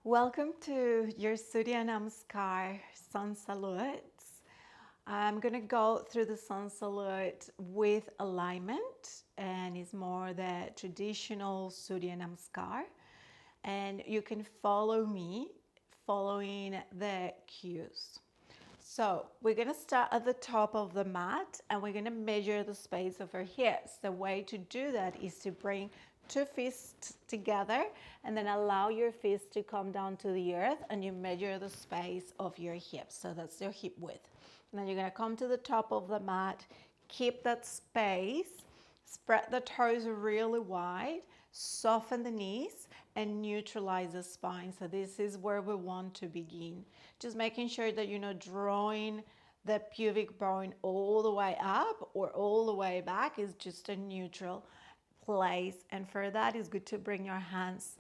Welcome to your Surya Namaskar Sun Salutes. I'm going to go through the Sun Salute with alignment, and it's more the traditional Surya Namaskar. And you can follow me following the cues. So we're going to start at the top of the mat and we're going to measure the space of our hips. The way to do that is to bring two fists together and then allow your fists to come down to the earth, and you measure the space of your hips. So that's your hip width. And then you're going to come to the top of the mat, keep that space, spread the toes really wide, soften the knees, and neutralize the spine. So this is where we want to begin. Just making sure that you're not drawing the pubic bone all the way up or all the way back. Is just a neutral place. And for that, it's good to bring your hands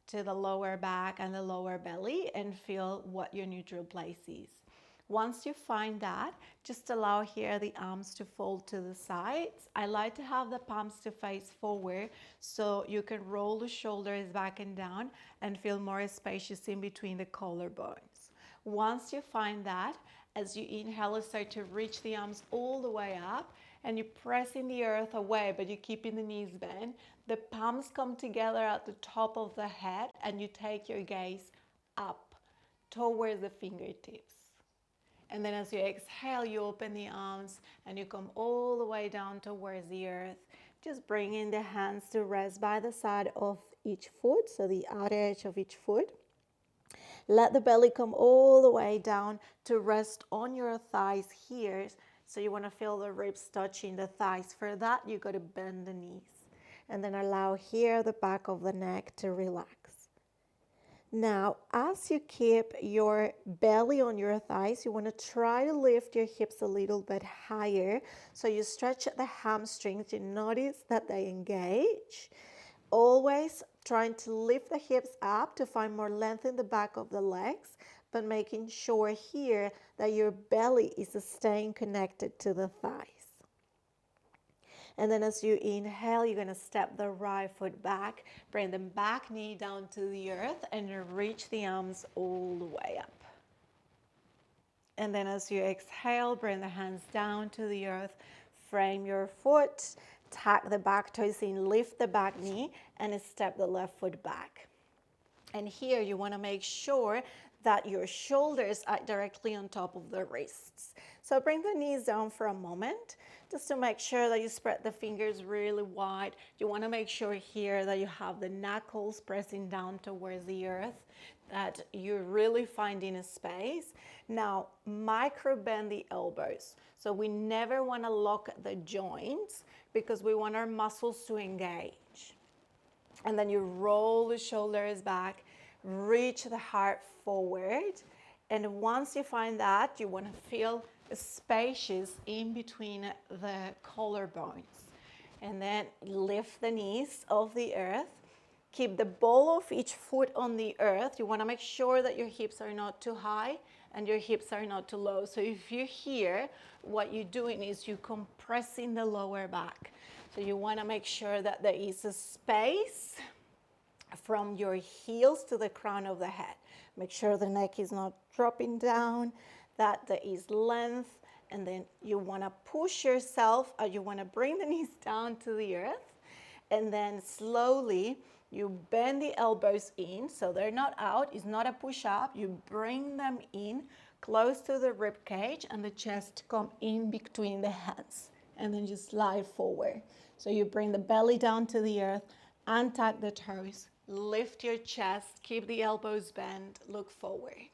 to the lower back and the lower belly and feel what your neutral place is. Once you find that, just allow here the arms to fold to the sides. I like to have the palms to face forward so you can roll the shoulders back and down and feel more spacious in between the collarbones. Once you find that, as you inhale, start to reach the arms all the way up and you're pressing the earth away, but you're keeping the knees bent. The palms come together at the top of the head and you take your gaze up towards the fingertips. And then as you exhale, you open the arms and you come all the way down towards the earth. Just bringing the hands to rest by the side of each foot, so the outer edge of each foot. Let the belly come all the way down to rest on your thighs here. So you want to feel the ribs touching the thighs. For that, you got to bend the knees. And then allow here the back of the neck to relax. Now, as you keep your belly on your thighs, you want to try to lift your hips a little bit higher. So you stretch the hamstrings. You notice that they engage. Always trying to lift the hips up to find more length in the back of the legs, but making sure here that your belly is staying connected to the thighs. And then as you inhale, you're going to step the right foot back, bring the back knee down to the earth, and reach the arms all the way up. And then as you exhale, bring the hands down to the earth, frame your foot, tuck the back toes in, lift the back knee, and step the left foot back. And here you want to make sure that your shoulders are directly on top of the wrists. So bring the knees down for a moment, just to make sure that you spread the fingers really wide. You want to make sure here that you have the knuckles pressing down towards the earth, that you're really finding a space. Now, micro bend the elbows. So we never want to lock the joints because we want our muscles to engage. And then you roll the shoulders back, reach the heart forward. And once you find that, you want to feel spacious in between the collarbones. And then lift the knees off the earth. Keep the ball of each foot on the earth. You want to make sure that your hips are not too high and your hips are not too low. So if you're here, what you're doing is you're compressing the lower back. So you want to make sure that there is a space from your heels to the crown of the head. Make sure the neck is not dropping down, that there is length, and then you want to push yourself, or you want to bring the knees down to the earth, and then slowly you bend the elbows in, so they're not out, it's not a push-up, you bring them in close to the rib cage, and the chest come in between the hands, and then you slide forward. So you bring the belly down to the earth, untuck the toes, lift your chest, keep the elbows bent, look forward.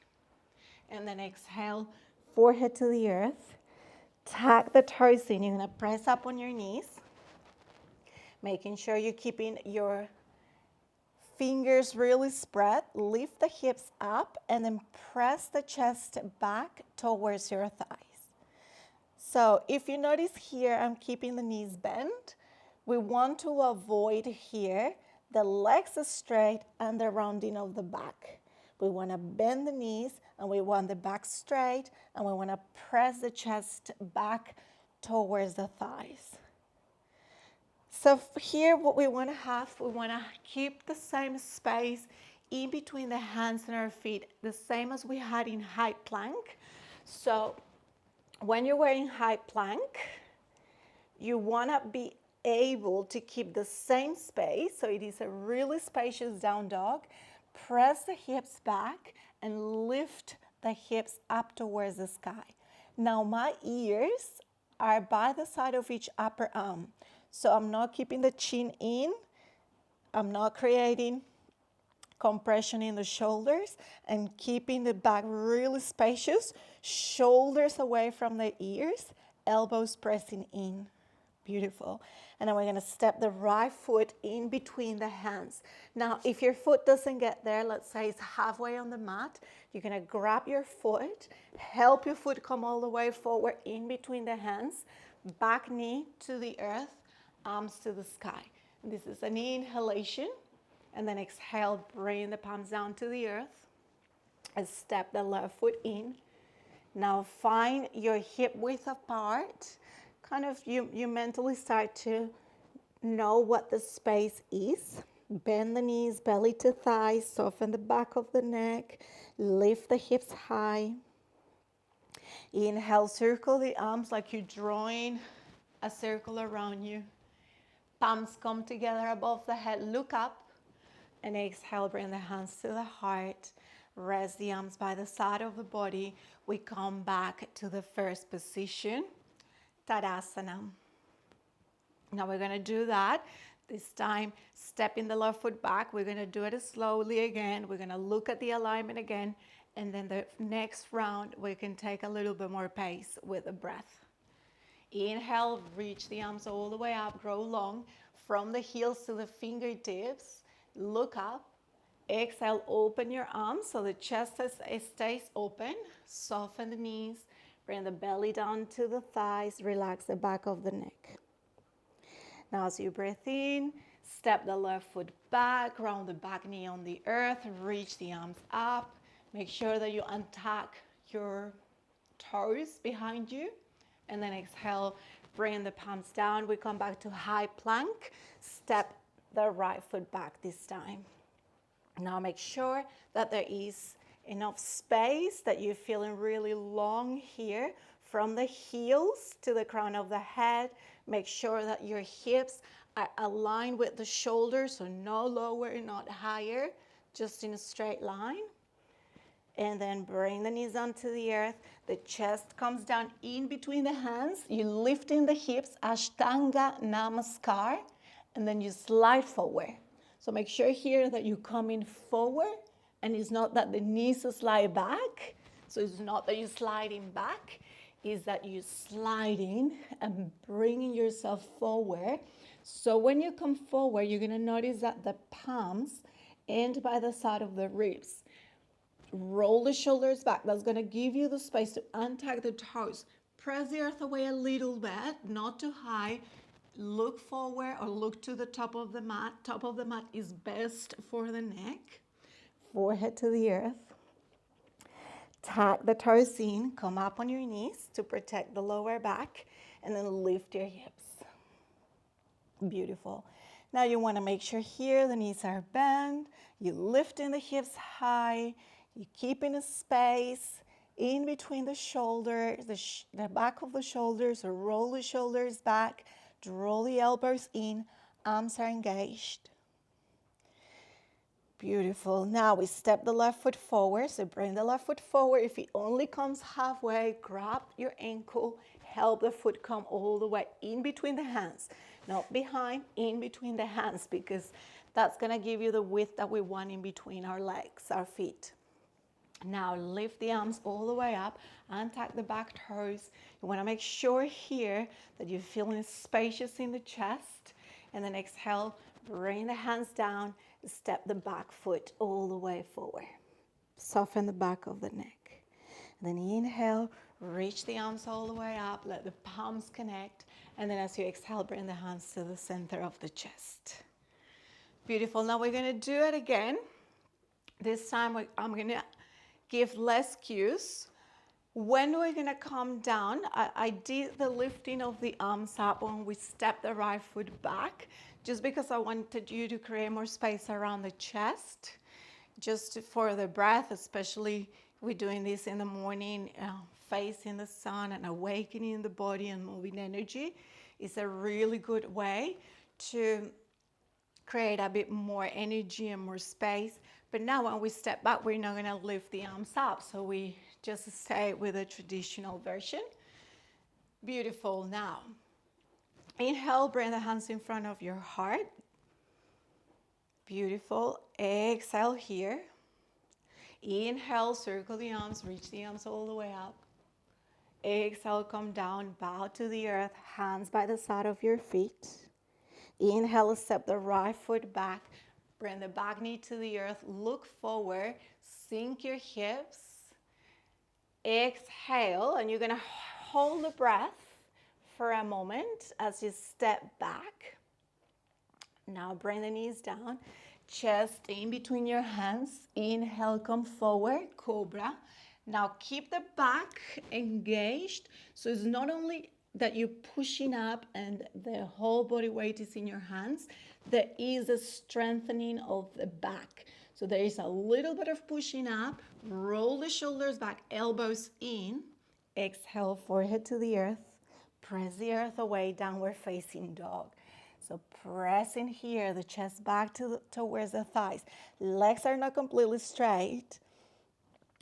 And then exhale, forehead to the earth. Tuck the toes in. You're going to press up on your knees, making sure you're keeping your fingers really spread. Lift the hips up and then press the chest back towards your thighs. So if you notice here, I'm keeping the knees bent. We want to avoid here the legs straight and the rounding of the back. We want to bend the knees and we want the back straight and we want to press the chest back towards the thighs. So here what we want to have, we want to keep the same space in between the hands and our feet, the same as we had in high plank. So when you're wearing high plank, you want to be able to keep the same space. So it is a really spacious down dog. Press the hips back and lift the hips up towards the sky. Now my ears are by the side of each upper arm. So I'm not keeping the chin in. I'm not creating compression in the shoulders, and keeping the back really spacious, shoulders away from the ears, elbows pressing in. Beautiful. And then we're going to step the right foot in between the hands. Now, if your foot doesn't get there, let's say it's halfway on the mat, you're going to grab your foot, help your foot come all the way forward in between the hands, back knee to the earth, arms to the sky. This is an inhalation. And then exhale, bring the palms down to the earth and step the left foot in. Now find your hip width apart. Kind of you mentally start to know what the space is. Bend the knees, belly to thighs, soften the back of the neck, lift the hips high. Inhale, circle the arms like you're drawing a circle around you. Palms come together above the head, look up. And exhale, bring the hands to the heart. Rest the arms by the side of the body. We come back to the first position, Tadasana. Now we're going to do that. This time, stepping the left foot back. We're going to do it slowly again. We're going to look at the alignment again. And then the next round, we can take a little bit more pace with the breath. Inhale, reach the arms all the way up, grow long. From the heels to the fingertips. Look up. Exhale, open your arms so the chest stays open. Soften the knees. Bring the belly down to the thighs. Relax the back of the neck. Now as you breathe in, step the left foot back. Ground the back knee on the earth. Reach the arms up. Make sure that you untuck your toes behind you. And then exhale, bring the palms down. We come back to high plank. Step the right foot back this time. Now make sure that there is enough space, that you're feeling really long here from the heels to the crown of the head. Make sure that your hips are aligned with the shoulders, so no lower, not higher, just in a straight line. And then bring the knees onto the earth. The chest comes down in between the hands. You lifting the hips, Ashtanga Namaskar. And then you slide forward. So make sure here that you're coming forward, and it's not that the knees slide back. So it's not that you're sliding back, it's that you're sliding and bringing yourself forward. So when you come forward, you're going to notice that the palms end by the side of the ribs. Roll the shoulders back. That's going to give you the space to untuck the toes. Press the earth away a little bit, not too high. Look forward or look to the top of the mat. Top of the mat is best for the neck. Forehead to the earth. Tuck the toes in. Come up on your knees to protect the lower back. And then lift your hips. Beautiful. Now you want to make sure here the knees are bent. You're lifting the hips high. You're keeping a space in between the shoulders, the back of the shoulders. So roll the shoulders back. Draw the elbows in, arms are engaged. Beautiful. Now we step the left foot forward. So bring the left foot forward. If it only comes halfway, grab your ankle, help the foot come all the way in between the hands. Not behind, in between the hands, because that's going to give you the width that we want in between our legs, our feet. Now lift the arms all the way up, untuck the back toes. You want to make sure here that you're feeling spacious in the chest. And then exhale, bring the hands down, step the back foot all the way forward. Soften the back of the neck. And then inhale, reach the arms all the way up, let the palms connect. And then as you exhale, bring the hands to the center of the chest. Beautiful. Now we're going to do it again. This time I'm going to give less cues. When we're going to come down, I did the lifting of the arms up when we step the right foot back, just because I wanted you to create more space around the chest. just for the breath, especially we're doing this in the morning, facing the sun and awakening the body and moving energy, is a really good way to create a bit more energy and more space. But now when we step back, we're not going to lift the arms up, so we just stay with a traditional version. Beautiful. Now inhale, bring the hands in front of your heart. Beautiful. Exhale here. Inhale, circle the arms, reach the arms all the way up. Exhale, come down, bow to the earth, hands by the side of your feet. Inhale, step the right foot back, bring the back knee to the earth, look forward, sink your hips. Exhale, and you're going to hold the breath for a moment as you step back. Now bring the knees down, chest in between your hands. Inhale, come forward, cobra. Now keep the back engaged. So it's not only that you're pushing up and the whole body weight is in your hands, there is a strengthening of the back. So there is a little bit of pushing up, roll the shoulders back, elbows in. Exhale, forehead to the earth. Press the earth away, downward facing dog. So pressing here, the chest back towards the thighs. Legs are not completely straight.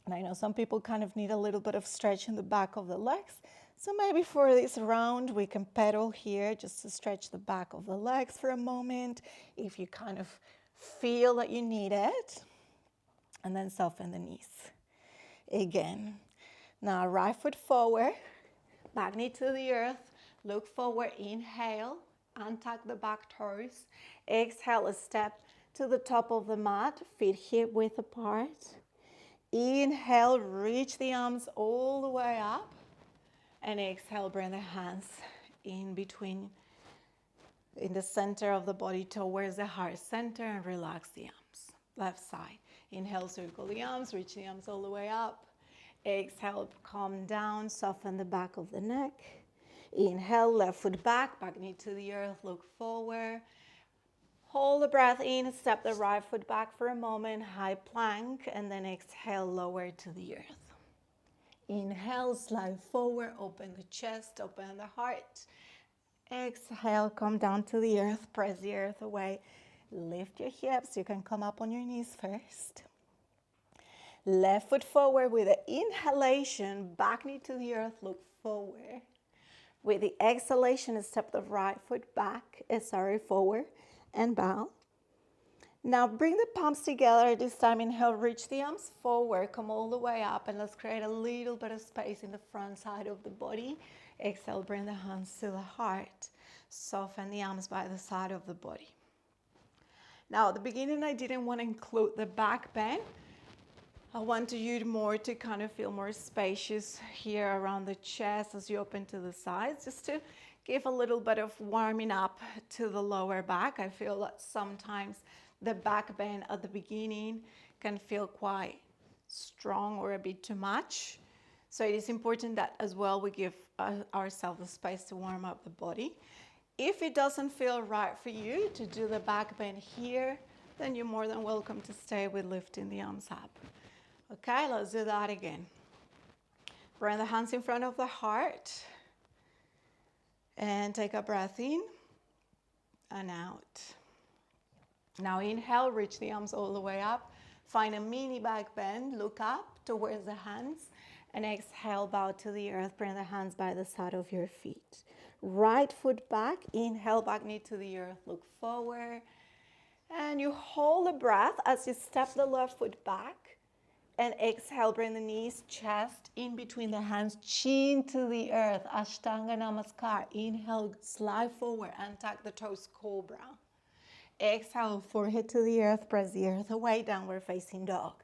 And I know some people kind of need a little bit of stretch in the back of the legs. So maybe for this round, we can pedal here just to stretch the back of the legs for a moment, if you kind of feel that you need it. And then soften the knees. Again. Now right foot forward, back knee to the earth. Look forward, inhale. Untuck the back toes. Exhale, a step to the top of the mat, feet hip width apart. Inhale, reach the arms all the way up. And exhale, bring the hands in between, in the center of the body towards the heart center, and relax the arms. Left side. Inhale, circle the arms, reach the arms all the way up. Exhale, calm down, soften the back of the neck. Inhale, left foot back, back knee to the earth, look forward. Hold the breath in, step the right foot back for a moment, high plank, and then exhale, lower to the earth. Inhale, slide forward, open the chest, open the heart. Exhale, come down to the earth, press the earth away. Lift your hips, you can come up on your knees first. Left foot forward with the inhalation, back knee to the earth, look forward. With the exhalation, step the right foot back, forward, and bow. Now bring the palms together. This time, inhale, reach the arms forward, come all the way up, and let's create a little bit of space in the front side of the body. Exhale, bring the hands to the heart. Soften the arms by the side of the body. Now, at the beginning, I didn't want to include the back bend. I want you more to kind of feel more spacious here around the chest as you open to the sides, just to give a little bit of warming up to the lower back. I feel that sometimes the back bend at the beginning can feel quite strong or a bit too much. So it is important that as well we give ourselves the space to warm up the body. If it doesn't feel right for you to do the back bend here, then you're more than welcome to stay with lifting the arms up. Okay, let's do that again. Bring the hands in front of the heart. And take a breath in and out. Now inhale, reach the arms all the way up. Find a mini back bend, look up towards the hands. And exhale, bow to the earth, bring the hands by the side of your feet. Right foot back, inhale, back knee to the earth, look forward. And you hold the breath as you step the left foot back. And exhale, bring the knees, chest in between the hands, chin to the earth, Ashtanga Namaskar. Inhale, slide forward, untuck the toes, cobra. Exhale, forehead to the earth, press the earth away, downward facing dog.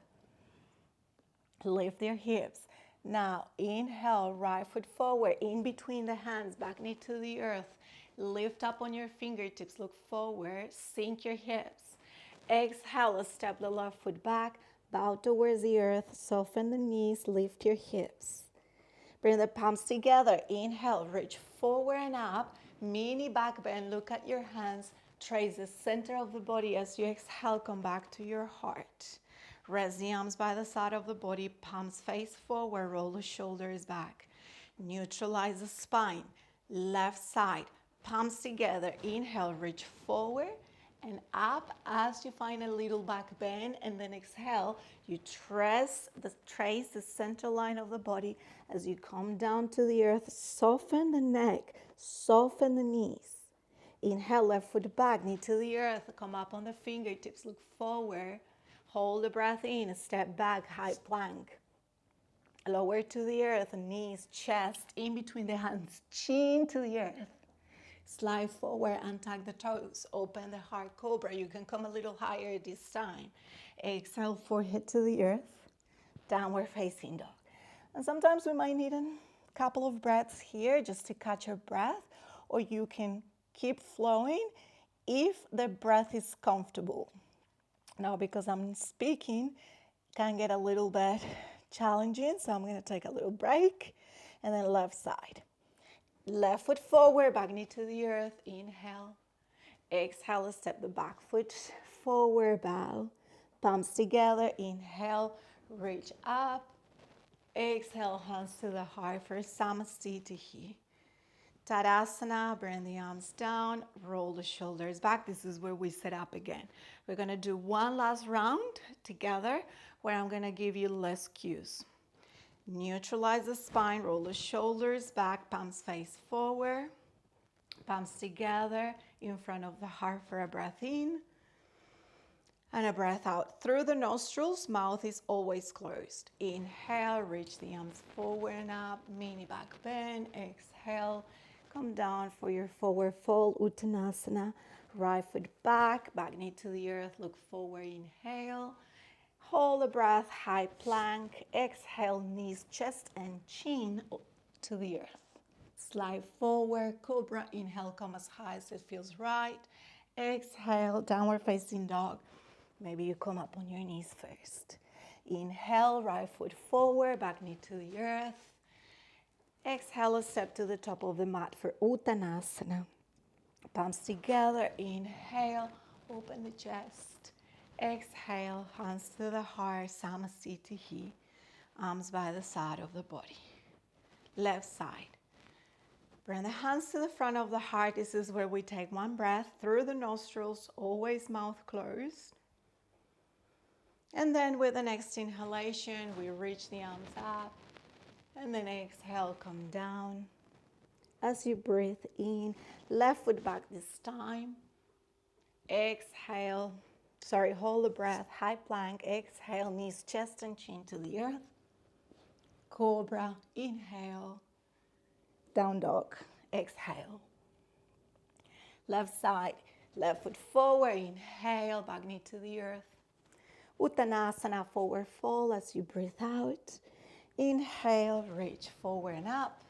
Lift your hips. Now, inhale, right foot forward, in between the hands, back knee to the earth. Lift up on your fingertips, look forward, sink your hips. Exhale, step the left foot back. Bow towards the earth, soften the knees, lift your hips. Bring the palms together. Inhale, reach forward and up. Mini back bend, look at your hands. Trace the center of the body as you exhale, come back to your heart. Rest the arms by the side of the body, palms face forward, roll the shoulders back. Neutralize the spine, left side, palms together. Inhale, reach forward and up as you find a little back bend, and then exhale, you trace the center line of the body as you come down to the earth. Soften the neck, soften the knees. Inhale, left foot back, knee to the earth, come up on the fingertips, look forward. Hold the breath in, step back, high plank. Lower to the earth, knees, chest, in between the hands, chin to the earth. Slide forward, untuck the toes, open the heart cobra. You can come a little higher this time. Exhale, forehead to the earth, downward facing dog. And sometimes we might need a couple of breaths here just to catch your breath, or you can keep flowing if the breath is comfortable. Now, because I'm speaking, can get a little bit challenging, so I'm going to take a little break. And then left side. Left foot forward, back knee to the earth. Inhale. Exhale, step the back foot forward, bow. Palms together. Inhale, reach up. Exhale, hands to the heart for Samastitihi. Tadasana, bring the arms down, roll the shoulders back. This is where we sit up again. We're going to do one last round together where I'm going to give you less cues. Neutralize the spine, roll the shoulders back, palms face forward, palms together in front of the heart for a breath in and a breath out. Through the nostrils, mouth is always closed. Inhale, reach the arms forward and up, mini back bend. Exhale. Come down for your forward fold, Uttanasana. Right foot back, back knee to the earth, look forward, inhale. Hold the breath, high plank. Exhale, knees, chest, and chin to the earth. Slide forward, cobra. Inhale, come as high as it feels right. Exhale, downward facing dog. Maybe you come up on your knees first. Inhale, right foot forward, back knee to the earth. Exhale, step to the top of the mat for Uttanasana. Palms together, inhale, open the chest. Exhale, hands to the heart, Samastitihi. Arms by the side of the body. Left side. Bring the hands to the front of the heart. This is where we take one breath through the nostrils, always mouth closed. And then with the next inhalation, we reach the arms up. And then exhale, come down. As you breathe in, left foot back this time. Exhale. Hold the breath. High plank. Exhale, knees, chest, and chin to the earth. Cobra. Inhale. Down dog. Exhale. Left side. Left foot forward. Inhale. Back knee to the earth. Uttanasana, forward fold as you breathe out. Inhale, reach forward and up.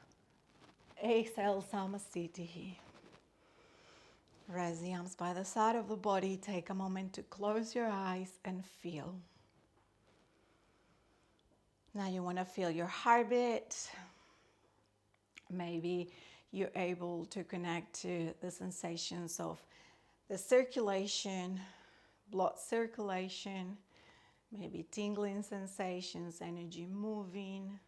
Exhale, Samastitihi. Rest the arms by the side of the body. Take a moment to close your eyes and feel. Now you want to feel your heartbeat. Maybe you're able to connect to the sensations of the circulation, blood circulation, maybe tingling sensations, energy moving,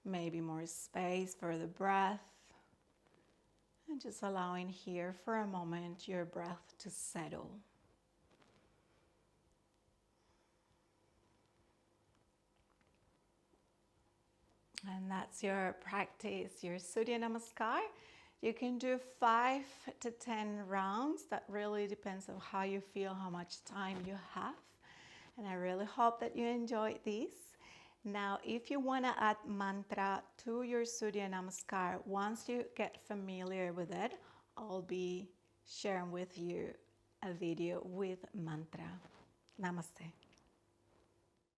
maybe more space for the breath, and just allowing here for a moment your breath to settle. And that's your practice, your Surya Namaskar. You can do 5 to 10 rounds. That really depends on how you feel, how much time you have. And I really hope that you enjoyed this. Now, if you want to add mantra to your Surya Namaskar, once you get familiar with it, I'll be sharing with you a video with mantra. Namaste.